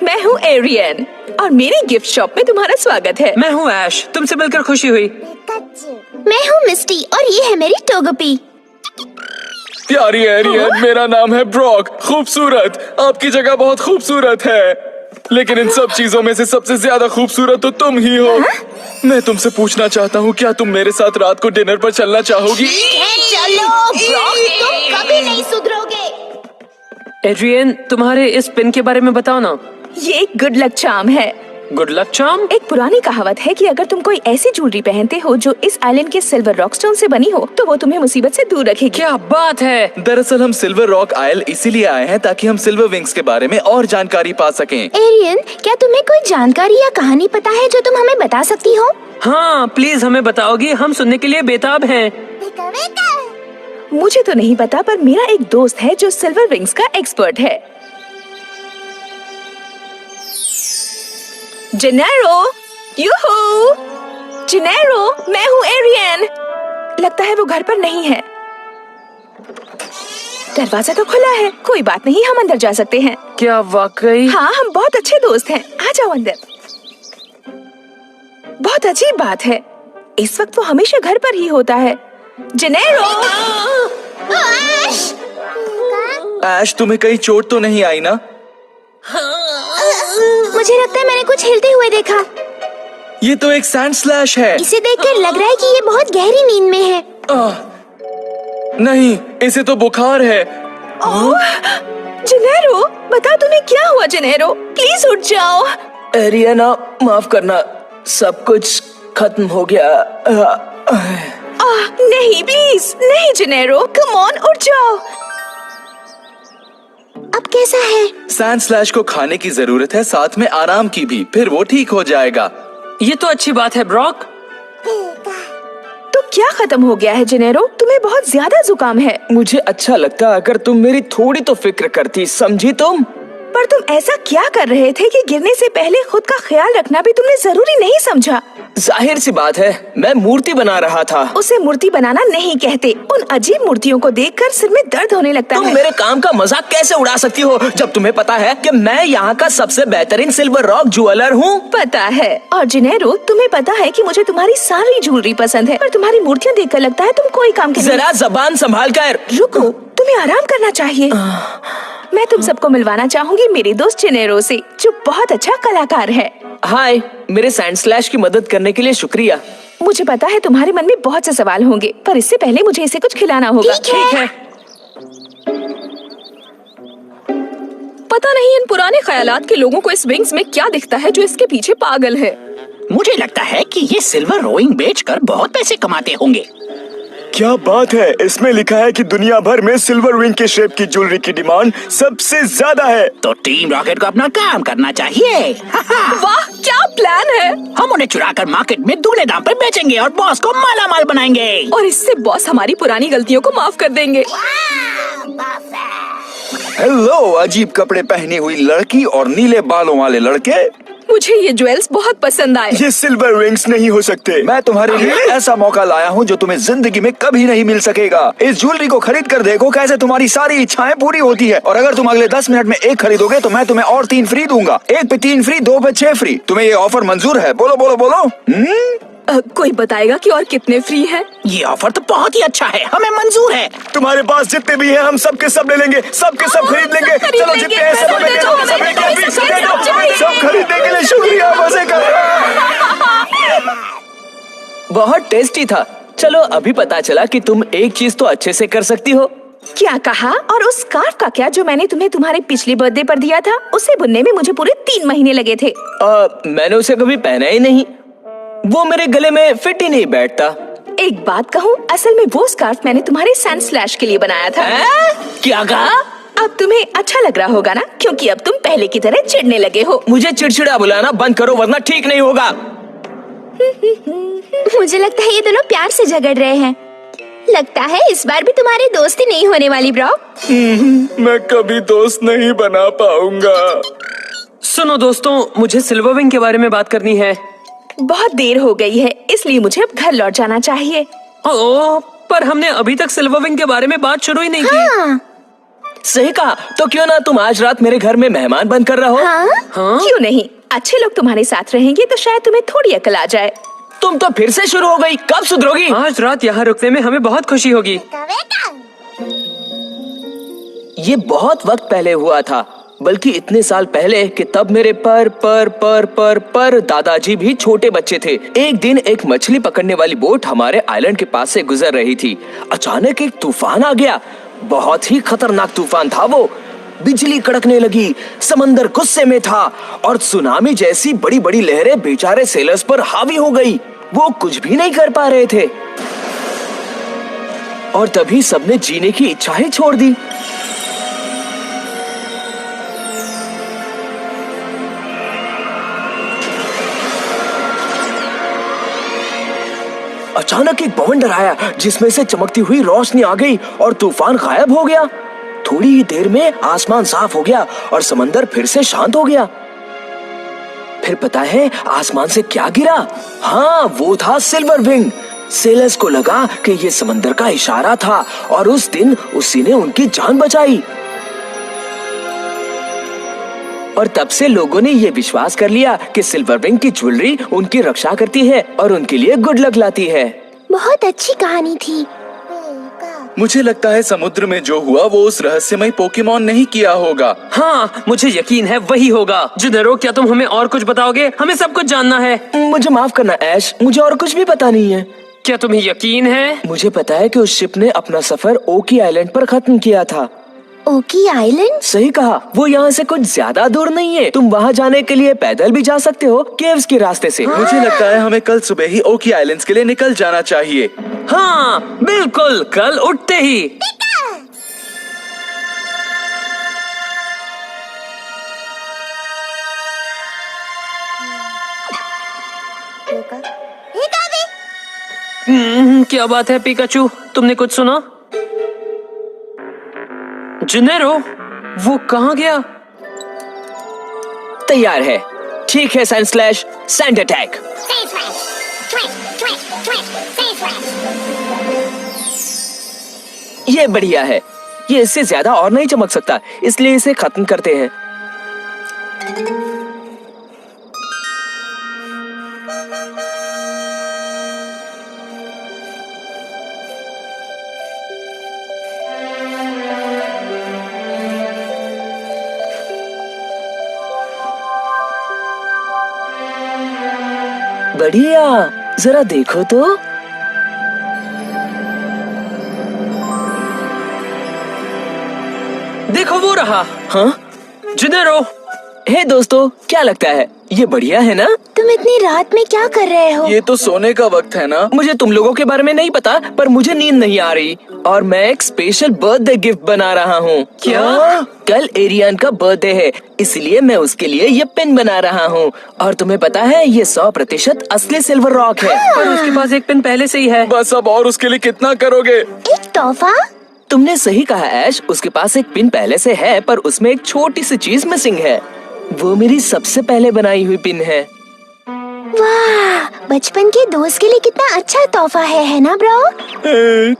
मैं हूँ एरियन और मेरी गिफ्ट शॉप में तुम्हारा स्वागत है। मैं हूँ ऐश, तुमसे मिलकर खुशी हुई। मैं हूँ मिस्टी और ये है मेरी टोगपी। प्यारी एरियन, मेरा नाम है ब्रॉक। खूबसूरत, आपकी जगह बहुत खूबसूरत है, लेकिन इन सब चीजों में से सबसे ज्यादा खूबसूरत तो तुम ही हो। मैं तुमसे पूछना चाहता हूँ, क्या तुम मेरे साथ रात को डिनर पर चलना चाहोगी? चलो ब्रॉक, तुम कभी नहीं सुधरोगे। एड्रियन, तुम्हारे इस पिन के बारे में बताओ ना। ये एक गुड लक चार्म है। Good luck charm? एक पुरानी कहावत है कि अगर तुम कोई ऐसी ज्वेलरी पहनते हो जो इस आइलैंड के सिल्वर रॉक स्टोन से बनी हो तो वो तुम्हें मुसीबत से दूर रखेगी। क्या बात है। दरअसल हम सिल्वर रॉक आयल इसीलिए आए हैं ताकि हम सिल्वर विंग्स के बारे में और जानकारी पा सकें। एरियन, क्या तुम्हें कोई जानकारी या कहानी पता है जो तुम हमें बता सकती हो? हाँ प्लीज हमें बताओगी, हम सुनने के लिए बेताब हैं। मुझे तो नहीं पता, पर मेरा एक दोस्त है जो सिल्वर विंग्स का एक्सपर्ट है। जेनेरो, यूहू! जेनेरो, मैं हूँ एरियन। लगता है वो घर पर नहीं है। दरवाजा तो खुला है। कोई बात नहीं, हम अंदर जा सकते हैं। क्या वाकई? हाँ, हम बहुत अच्छे दोस्त हैं। आ जाओ अंदर। बहुत अजीब बात है, इस वक्त वो हमेशा घर पर ही होता है। जेनेरो! ऐश, तुम्हें कहीं चोट तो नहीं आई ना? मुझे लगता है मैंने कुछ हिलते हुए देखा। ये तो एक सैंड स्लैश है। इसे देखकर लग रहा है कि ये बहुत गहरी नींद में है। नहीं, इसे तो बुखार है। जेनेरो, बताओ तुम्हें क्या हुआ? जेनेरो, प्लीज उठ जाओ। एरियाना, माफ करना, सब कुछ खत्म हो गया। नहीं, प्लीज नहीं जेनेरो, कम ऑन, उठ जाओ। अब कैसा है? सैंड स्लैश को खाने की जरूरत है, साथ में आराम की भी, फिर वो ठीक हो जाएगा। ये तो अच्छी बात है ब्रॉक। तो क्या खत्म हो गया है जेनेरो? तुम्हें बहुत ज्यादा जुकाम है। मुझे अच्छा लगता अगर तुम मेरी थोड़ी तो फिक्र करती, समझी तुम? पर तुम ऐसा क्या कर रहे थे कि गिरने से पहले खुद का ख्याल रखना भी तुमने जरूरी नहीं समझा? जाहिर सी बात है, मैं मूर्ति बना रहा था। उसे मूर्ति बनाना नहीं कहते। उन अजीब मूर्तियों को देखकर सिर में दर्द होने लगता तुम है। मेरे काम का मजाक कैसे उड़ा सकती हो जब तुम्हें पता है कि मैं यहाँ का सबसे बेहतरीन सिल्वर रॉक ज्वेलर हूँ? पता है। और जेनेरो, तुम्हें पता है कि मुझे तुम्हारी सारी ज्वेलरी पसंद है, पर तुम्हारी मूर्तियाँ देखकर लगता है तुम कोई काम के नहीं। जरा जबान संभाल कर। रुको, तुम्हें आराम करना चाहिए। मैं तुम सबको मिलवाना चाहूंगी मेरे दोस्त जेनेरो से, जो बहुत अच्छा कलाकार है। हाय, मेरे सैंड स्लैश की मदद करने के लिए शुक्रिया। मुझे पता है तुम्हारे मन में बहुत से सवाल होंगे, पर इससे पहले मुझे इसे कुछ खिलाना होगा। ठीक है। पता नहीं इन पुराने ख्यालात के लोगों को इस विंग्स में क्या दिखता है जो इसके पीछे पागल है। मुझे लगता है कि ये सिल्वर रोइंग बेचकर बहुत पैसे कमाते होंगे। क्या बात है, इसमें लिखा है कि दुनिया भर में सिल्वर विंग के शेप की ज्वेलरी की डिमांड सबसे ज्यादा है। तो टीम रॉकेट को अपना काम करना चाहिए। वाह, क्या प्लान है। हम उन्हें चुराकर मार्केट में दुगने दाम पर बेचेंगे और बॉस को माला माल बनाएंगे। और इससे बॉस हमारी पुरानी गलतियों को माफ कर देंगे। हेलो, अजीब कपड़े पहनी हुई लड़की और नीले बालों वाले लड़के। मुझे ये ज्वेल्स बहुत पसंद आए। ये सिल्वर विंग्स नहीं हो सकते। मैं तुम्हारे लिए ऐसा मौका लाया हूँ जो तुम्हें जिंदगी में कभी नहीं मिल सकेगा। इस ज्वेलरी को खरीद कर देखो कैसे तुम्हारी सारी इच्छाएं पूरी होती है। और अगर तुम अगले 10 मिनट में एक खरीदोगे तो मैं तुम्हें और 3 फ्री दूंगा। 1 पे 3 फ्री, 2 पे 6 फ्री। तुम्हें ये ऑफर मंजूर है? बोलो बोलो बोलो। कोई बताएगा कि और कितने फ्री हैं? ये ऑफर तो बहुत ही अच्छा है, हमें मंजूर है। तुम्हारे पास जितने भी हैं हम सब के सब ले लेंगे, सब के सब खरीद लेंगे। चलो जितने हैं सब हमें दे दो, सब खरीदने के लिए शुक्रिया। मजे कर। बहुत टेस्टी था। चलो अभी पता चला कि तुम एक चीज तो अच्छे से कर सकती हो। क्या कहा? और उस स्कार्फ का क्या जो मैंने तुम्हें तुम्हारे पिछले बर्थडे पर दिया था? उसे बुनने में मुझे पूरे 3 महीने लगे थे। मैंने उसे कभी पहना ही नहीं, वो मेरे गले में फिट ही नहीं बैठता। एक बात कहूँ, असल में वो स्कार्फ मैंने तुम्हारे सैंड स्लैश के लिए बनाया था। क्या कहा? अब तुम्हें अच्छा लग रहा होगा ना, क्योंकि अब तुम पहले की तरह चिढ़ने लगे हो। मुझे चिड़चिड़ा बुलाना बंद करो वरना ठीक नहीं होगा। मुझे लगता है ये दोनों प्यार से झगड़ रहे हैं। लगता है इस बार भी तुम्हारी दोस्ती नहीं होने वाली ब्रॉक। मैं कभी दोस्त नहीं बना पाऊंगा। सुनो दोस्तों, मुझे सिल्वर विंग के बारे में बात करनी है। बहुत देर हो गई है, इसलिए मुझे अब घर लौट जाना चाहिए। ओह, पर हमने अभी तक सिल्वर विंग के बारे में बात शुरू ही नहीं की। हाँ, सही कहा। तो क्यों ना तुम आज रात मेरे घर में मेहमान बनकर रहो? हाँ? क्यों नहीं? अच्छे लोग तुम्हारे साथ रहेंगे तो शायद तुम्हें थोड़ी अकल आ जाए। तुम तो फिर से शुरू हो गई, कब सुधरोगी? आज रात यहाँ रुकने में हमें बहुत खुशी होगी। ये बहुत वक्त पहले हुआ था, बल्कि इतने साल पहले कि तब मेरे पर दादाजी भी छोटे बच्चे थे। एक दिन एक मछली पकड़ने वाली बोट हमारे आइलैंड के पास से गुजर रही थी। अचानक एक तूफान आ गया। बहुत ही खतरनाक तूफान था वो। बिजली कड़कने लगी, समंदर गुस्से में था और सुनामी जैसी बड़ी बड़ी लहरें बेचारे सेलर्स पर हावी हो गई। वो कुछ भी नहीं कर पा रहे थे और तभी सबने जीने की इच्छा ही छोड़ दी। अचानक एक बवंडर आया जिसमें से चमकती हुई रोशनी आ गई और तूफान गायब हो गया। थोड़ी ही देर में आसमान साफ हो गया और समंदर फिर से शांत हो गया। फिर पता है आसमान से क्या गिरा? हाँ, वो था सिल्वर विंग। सेलर्स को लगा कि ये समंदर का इशारा था और उस दिन उसी ने उनकी जान बचाई। और तब से लोगों ने ये विश्वास कर लिया कि सिल्वर विंग की ज्वेलरी उनकी रक्षा करती है और उनके लिए गुड लक लाती है। बहुत अच्छी कहानी थी। मुझे लगता है समुद्र में जो हुआ वो उस रहस्यमय पोकेमॉन ने ही किया होगा। हाँ, मुझे यकीन है वही होगा। जुनेरो, क्या तुम हमें और कुछ बताओगे? हमें सब कुछ जानना है। मुझे माफ करना ऐश, मुझे और कुछ भी पता नहीं है। क्या तुम्हें यकीन है? मुझे पता है कि उस शिप ने अपना सफर ओकी आइलैंड पर खत्म किया था। ओकी आइलैंड? सही कहा। वो यहाँ से कुछ ज्यादा दूर नहीं है। तुम वहाँ जाने के लिए पैदल भी जा सकते हो, केव्स के रास्ते से। मुझे लगता है हमें कल सुबह ही ओकी आइलैंड्स के लिए निकल जाना चाहिए। हाँ बिल्कुल, कल उठते ही। क्या बात है पिकाचू, तुमने कुछ सुना? जुनेरो, वो कहाँ गया? तैयार है। ठीक है साइंस स्लैश, सैंड अटैक। ये बढ़िया है। ये इससे ज्यादा और नहीं चमक सकता, इसलिए इसे खत्म करते हैं। बढ़िया, जरा देखो तो। देखो वो रहा। हाँ जुनेरो, हे दोस्तों, क्या लगता है? ये बढ़िया है ना? तुम इतनी रात में क्या कर रहे हो? ये तो सोने का वक्त है ना। मुझे तुम लोगों के बारे में नहीं पता, पर मुझे नींद नहीं आ रही और मैं एक स्पेशल बर्थडे गिफ्ट बना रहा हूँ। क्या? कल एरियन का बर्थडे है, इसलिए मैं उसके लिए ये पिन बना रहा हूँ। और तुम्हें पता है ये 100% असली सिल्वर रॉक है। पर उसके पास एक पिन पहले से ही है। बस अब और उसके लिए कितना करोगे? एक तोहफा? तुमने सही कहा ऐश, उसके पास एक पिन पहले से है, पर उसमें एक छोटी सी चीज मिसिंग है। वो मेरी सबसे पहले बनाई हुई पिन है। वाह, बचपन के दोस्त के लिए कितना अच्छा तोहफा है ना ब्रो?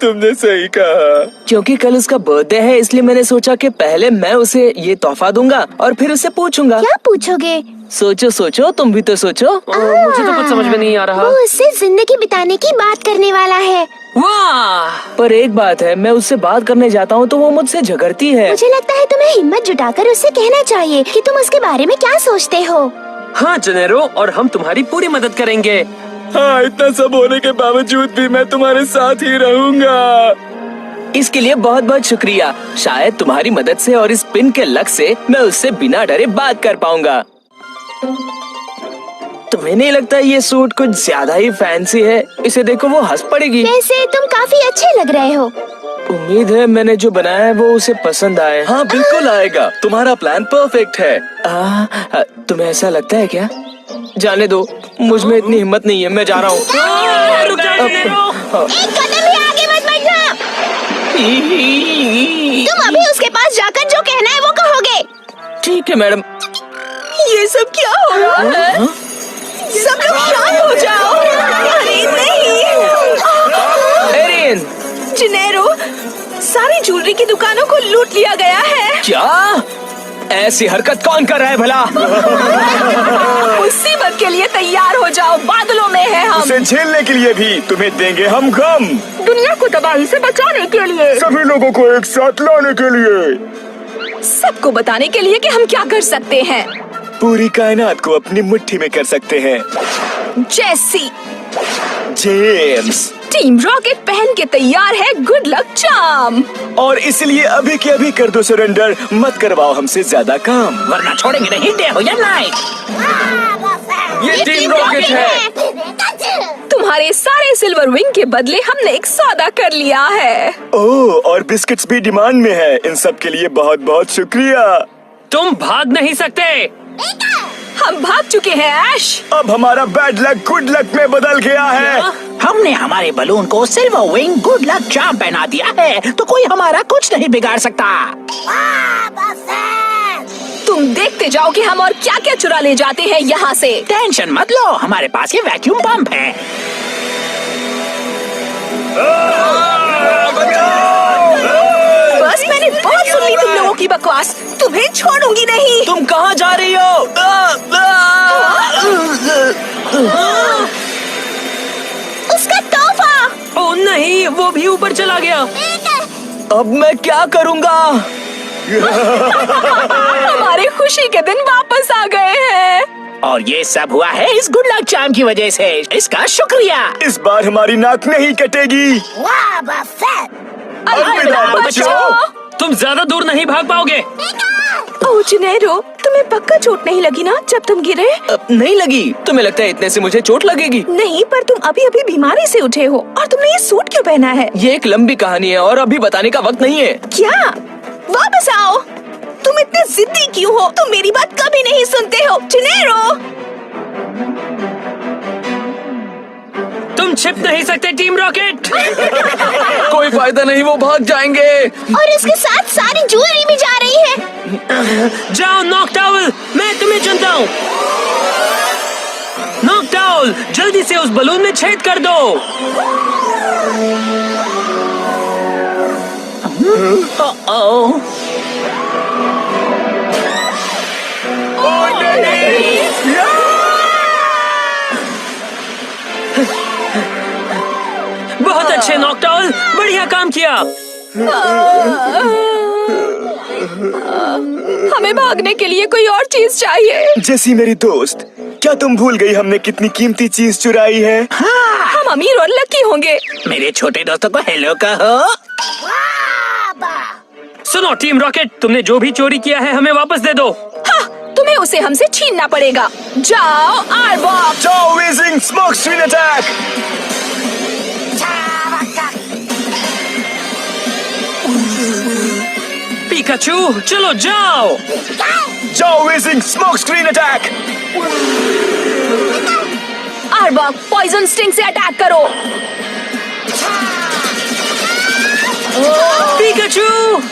तुमने सही कहा। क्योंकि कल उसका बर्थडे है, इसलिए मैंने सोचा कि पहले मैं उसे ये तोहफा दूंगा और फिर उससे पूछूंगा। क्या पूछोगे? सोचो सोचो, तुम भी तो सोचो। मुझे तो कुछ समझ में नहीं आ रहा। वो उससे जिंदगी बिताने की बात करने वाला है। वाह! पर एक बात है, मैं उससे बात करने जाता हूँ तो वो मुझसे झगड़ती है। मुझे लगता है तुम्हें हिम्मत जुटाकर उससे कहना चाहिए कि तुम उसके बारे में क्या सोचते हो। हाँ जुनेरो, और हम तुम्हारी पूरी मदद करेंगे। हाँ, इतना सब होने के बावजूद भी मैं तुम्हारे साथ ही रहूंगा। इसके लिए बहुत बहुत शुक्रिया। शायद तुम्हारी मदद से और इस पिन के लक से मैं उससे बिना डरे बात कर पाऊंगा। तुम्हें नहीं लगता ये सूट कुछ ज्यादा ही फैंसी है? इसे देखो, वो हंस पड़ेगी। वैसे तुम काफी अच्छे लग रहे हो। उम्मीद है मैंने जो बनाया है वो उसे पसंद आए। हाँ बिल्कुल आएगा, तुम्हारा प्लान परफेक्ट है। तुम्हें ऐसा लगता है क्या? जाने दो, मुझ में इतनी हिम्मत नहीं है। मैं जा रहा हूँ। रुक जाओ जुनेरो। एक कदम भी आगे मत बढ़ना। तुम अभी उसके पास जाकर जो कहना है वो कहोगे। ठीक है मैडम। ये सब क्या हो रहा है? सब लोग शांत हो जाओ। अरे नहीं। एरियन, जुनेरो, सारी ज्वेलरी की दुकानों को लूट लिया गया है। क्या? ऐसी हरकत कौन कर रहा है भला? मुसीबत के लिए तैयार हो जाओ, बादलों में है हम। उसे झेलने के लिए भी तुम्हें देंगे हम गम। दुनिया को तबाही से बचाने के लिए, सभी लोगों को एक साथ लाने के लिए, सबको बताने के लिए कि हम क्या कर सकते हैं। पूरी कायनात को अपनी मुट्ठी में कर सकते हैं। जैसी जेम्स, टीम रॉकेट पहन के तैयार है गुड लक चार्म। और इसलिए अभी के अभी कर दो सरेंडर, मत करवाओ हमसे ज्यादा काम। वरना छोड़ेंगे नहीं डे हो या नाइट। ये टीम रॉकेट है। तुम्हारे सारे सिल्वर विंग के बदले हमने एक सौदा कर लिया है। ओह, और बिस्किट्स भी डिमांड में है। इन सब के लिए बहुत बहुत शुक्रिया। तुम भाग नहीं सकते। हम भाग चुके हैं ऐश। अब हमारा बैड लक गुड लक में बदल गया है। हमने हमारे बलून को silver wing good luck charm पहना दिया है, तो कोई हमारा कुछ नहीं बिगाड़ सकता। तुम देखते जाओ कि हम और क्या क्या चुरा ले जाते हैं यहाँ से। टेंशन मत लो, हमारे पास ये वैक्यूम पंप है। बस मैंने बहुत सुन ली तुम लोगों की बकवास। तुम्हें छोड़ूंगी नहीं। तुम कहाँ जा रही हो? उसका तोहफा। ओ नहीं, वो भी ऊपर चला गया। अब मैं क्या करूँगा? हमारे खुशी के दिन वापस आ गए हैं। और ये सब हुआ है इस गुड लक चार्म की वजह से। इसका शुक्रिया। इस बार हमारी नाक नहीं कटेगी। अलविदा बच्चों। तुम ज्यादा दूर नहीं भाग पाओगे। ओह जिनेरो, तुम्हें पक्का चोट नहीं लगी ना जब तुम गिरे? नहीं लगी। तुम्हें लगता है इतने से मुझे चोट लगेगी? नहीं, पर तुम अभी अभी बीमारी से उठे हो और तुमने ये सूट क्यों पहना है? ये एक लंबी कहानी है और अभी बताने का वक्त नहीं है। क्या? वापस आओ। तुम इतने जिद्दी क्यों हो? तुम मेरी बात कभी नहीं सुनते हो जिनेरो। तुम छिप नहीं सकते टीम रॉकेट। कोई फायदा नहीं, वो भाग जाएंगे। और इसके साथ सारी ज्वेलरी भी जा रही है। जाओ नॉकटाउल, मैं तुम्हें चुनता हूँ। नॉकटाउल, जल्दी से उस बलून में छेद कर दो। बहुत अच्छे नॉकटाउल, बढ़िया काम किया। हमें भागने के लिए कोई और चीज चाहिए। जैसी मेरी दोस्त, क्या तुम भूल गई हमने कितनी कीमती चीज चुराई है? हम अमीर और लकी होंगे। मेरे छोटे दोस्तों को हेलो कहो। सुनो टीम रॉकेट, तुमने जो भी चोरी किया है हमें वापस दे दो। हाँ, तुम्हें उसे हमसे छीनना पड़ेगा। जाओ आर्बॉक। जाओ Weezing smoke screen attack. Pikachu, चलो जाओ। जाओ Weezing smoke screen attack. Arbok, poison sting से अटैक करो। पिकाचू,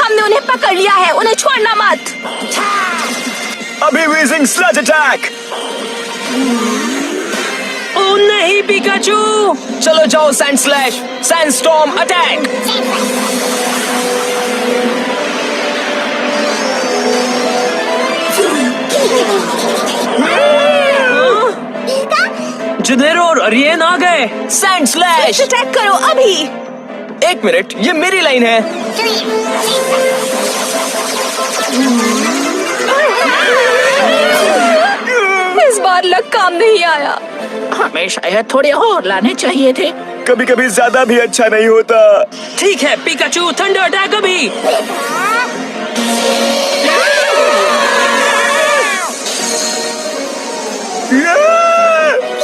हमने उन्हें पकड़ लिया है, उन्हें छोड़ना मत। अभी वेजिंग स्लज अटैक। ओ नहीं पिकाचू। चलो जाओ sand slash, sand storm attack. जुनेरो और अरियन आ गए। Sand slash. अटैक करो अभी। एक मिनट, ये मेरी लाइन है। इस बार लक काम नहीं आया। हमें शायद थोड़े और लाने चाहिए थे। कभी कभी ज्यादा भी अच्छा नहीं होता। ठीक है पिकाचू, थंडर अटैक अभी।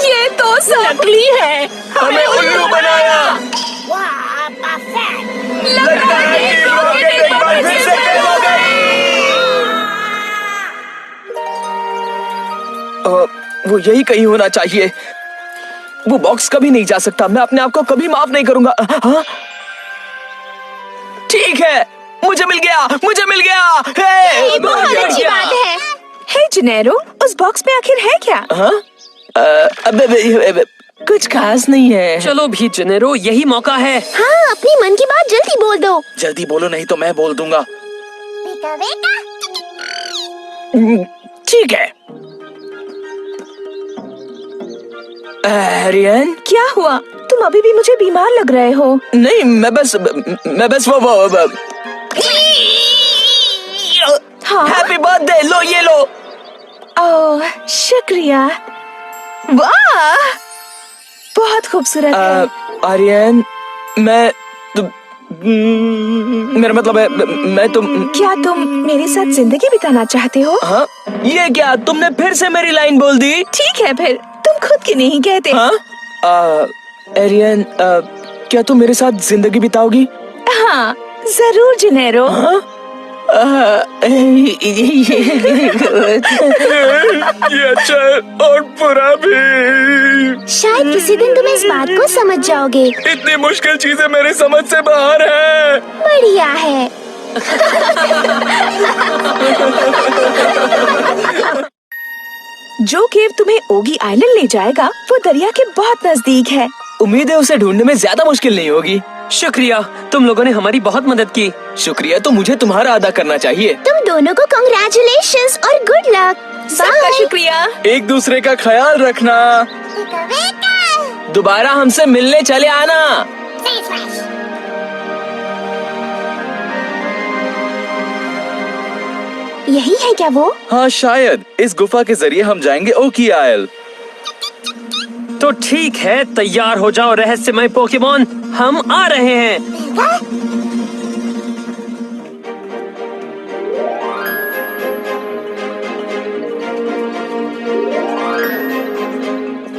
ये तो नकली है। हमें उल्लू बनाया। लगता है कि रॉकेट एक बार फिर से फेल हो गई। वो यही कहीं होना चाहिए। वो बॉक्स कभी नहीं जा सकता। मैं अपने आप को कभी माफ नहीं करूंगा। हाँ? ठीक है, मुझे मिल गया, मुझे मिल गया। हे! बहुत अच्छी बात है। हे जिनेरो, उस बॉक्स में आखिर है क्या? हाँ? कुछ खास नहीं है। चलो भी जेनेरो, यही मौका है। हाँ, अपनी मन की बात जल्दी बोल दो। जल्दी बोलो नहीं तो मैं बोल दूंगा। ठीक है। एरियन, क्या हुआ? तुम अभी भी मुझे बीमार लग रहे हो। नहीं, मैं बस वो हाँ? हैप्पी बर्थडे, लो ये लो। ओह, शुक्रिया। वाह, बहुत खूबसूरत है। आर्यन, मेरा मतलब है मैं क्या तुम मेरे साथ जिंदगी बिताना चाहते हो? हाँ? ये क्या, तुमने फिर से मेरी लाइन बोल दी? ठीक है फिर, तुम खुद की नहीं कहते। हाँ? एरियन, क्या तुम मेरे साथ जिंदगी बिताओगी? हाँ, जरूर जेनेरो। हाँ? ये अच्छा है और बुरा भी। शायद किसी दिन तुम इस बात को समझ जाओगे। इतनी मुश्किल चीजें मेरे समझ से बाहर है। बढ़िया है। जो केव तुम्हें ओगी आइलैंड ले जाएगा वो दरिया के बहुत नजदीक है। उम्मीद है उसे ढूंढने में ज्यादा मुश्किल नहीं होगी। शुक्रिया, तुम लोगों ने हमारी बहुत मदद की। शुक्रिया तो मुझे तुम्हारा अदा करना चाहिए। तुम दोनों को कांग्रेचुलेशंस और गुड लक। सबका शुक्रिया। एक दूसरे का ख्याल रखना। दोबारा हमसे मिलने चले आना। यही है क्या वो? हाँ शायद इस गुफा के जरिए हम जाएंगे ओकी आयल। तो ठीक है, तैयार हो जाओ रहस्यमय पोकेमॉन, हम आ रहे हैं।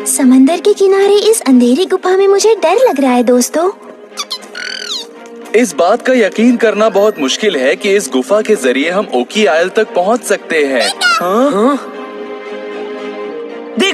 समंदर के किनारे इस अंधेरी गुफा में मुझे डर लग रहा है दोस्तों। इस बात का यकीन करना बहुत मुश्किल है कि इस गुफा के जरिए हम ओकी आयल तक पहुंच सकते हैं। हाँ?